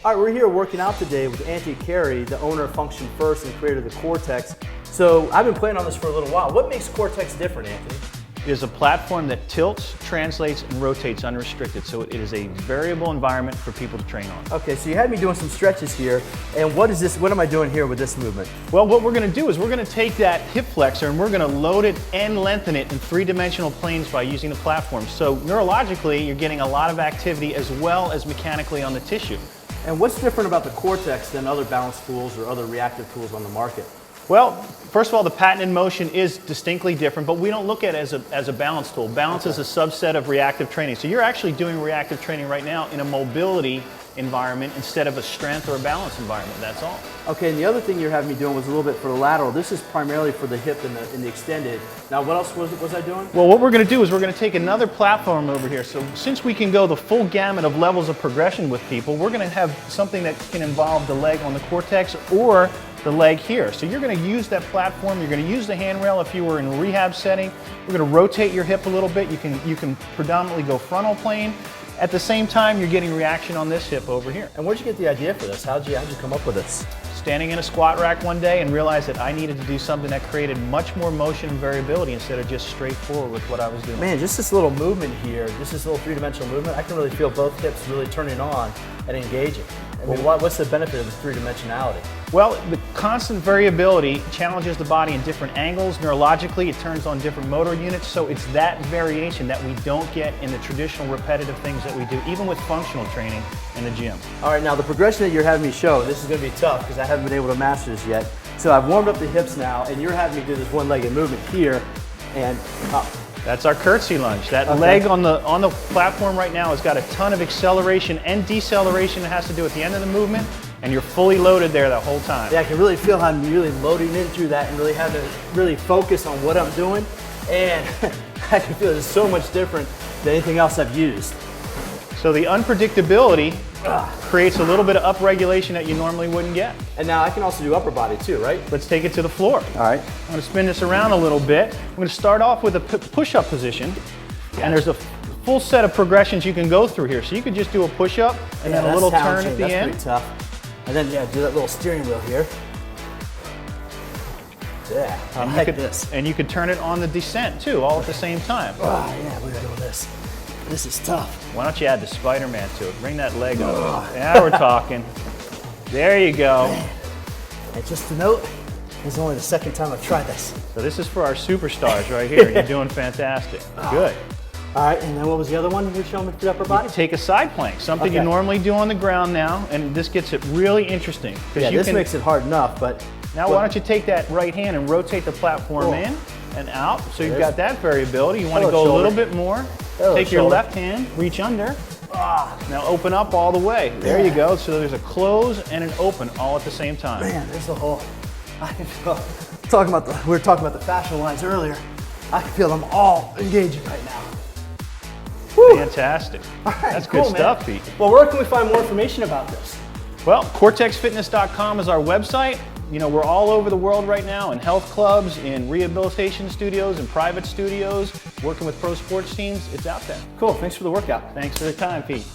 All right, we're here working out today with Carey, the owner of Function First and creator of the Core-Tex. So I've been playing on this for a little while. What makes Core-Tex different, Anthony? It is a platform that tilts, translates, and rotates unrestricted, so it is a variable environment for people to train on. Okay, so you had me doing some stretches here, and what am I doing here with this movement? Well, what we're going to do is we're going to take that hip flexor and we're going to load it and lengthen it in three-dimensional planes by using the platform. So neurologically, you're getting a lot of activity as well as mechanically on the tissue. And what's different about the Core-Tex than other balance tools or other reactive tools on the market? Well, first of all, the patented motion is distinctly different, but we don't look at it as a balance tool. Balance is a subset of reactive training. So you're actually doing reactive training right now in a mobility environment instead of a strength or a balance environment, that's all. Okay, and the other thing you're having me doing was a little bit for the lateral. This is primarily for the hip and the extended. Now, what else was I doing? Well, what we're going to do is we're going to take another platform over here. So since we can go the full gamut of levels of progression with people, we're going to have something that can involve the leg on the Core-Tex or the leg here. So you're going to use that platform, you're going to use the handrail if you were in a rehab setting. We're going to rotate your hip a little bit. You can predominantly go frontal plane. At the same time, you're getting reaction on this hip over here. And where'd you get the idea for this? How'd you come up with this? Standing in a squat rack one day and realized that I needed to do something that created much more motion and variability instead of just straightforward with what I was doing. Man, just this little movement here, just this little three-dimensional movement, I can really feel both hips really turning on and engaging. I mean, what's the benefit of the three-dimensionality? Well, the constant variability challenges the body in different angles. Neurologically, it turns on different motor units, so it's that variation that we don't get in the traditional repetitive things that we do, even with functional training in the gym. All right, now the progression that you're having me show, this is going to be tough because I haven't been able to master this yet. So I've warmed up the hips now, and you're having me do this one-legged movement here and up. That's our Curtsy Lunge. That leg on the platform right now has got a ton of acceleration and deceleration that has to do at the end of the movement, and you're fully loaded there the whole time. Yeah, I can really feel how I'm really loading in through that and really have to really focus on what I'm doing, and I can feel it's so much different than anything else I've used. So the unpredictability creates a little bit of upregulation that you normally wouldn't get. And now I can also do upper body too, right? Let's take it to the floor. All right. I'm going to spin this around a little bit. I'm going to start off with a push-up position, and there's a full set of progressions you can go through here. So you could just do a push-up and then a little turn at the end. That's pretty tough. And then do that little steering wheel here. Yeah, I like this. And you could turn it on the descent too, all at the same time. Oh yeah, we're doing this. This is tough. Why don't you add the Spider-Man to it? Bring that leg up. Now we're talking. There you go. Man. And just to note, this is only the second time I've tried this. So this is for our superstars right here. You're doing fantastic. Good. All right, and then what was the other one you were showing me for the upper body? Take a side plank, something you normally do on the ground now, and this gets it really interesting. Yeah, this makes it hard enough, but... Now why don't you take that right hand and rotate the platform in and out, so you've got that variability. You want to go a little bit more. Take your left hand, reach under. Now open up all the way. There you go. So there's a close and an open all at the same time. Man, there's the whole... I can feel... we were talking about the fascial lines earlier. I can feel them all engaging right now. Woo. Fantastic. All right, that's good stuff, Pete. Well, where can we find more information about this? Well, CoreTexFitness.com is our website. You know, we're all over the world right now in health clubs, in rehabilitation studios, in private studios, working with pro sports teams. It's out there. Cool. Thanks for the workout. Thanks for the time, Pete.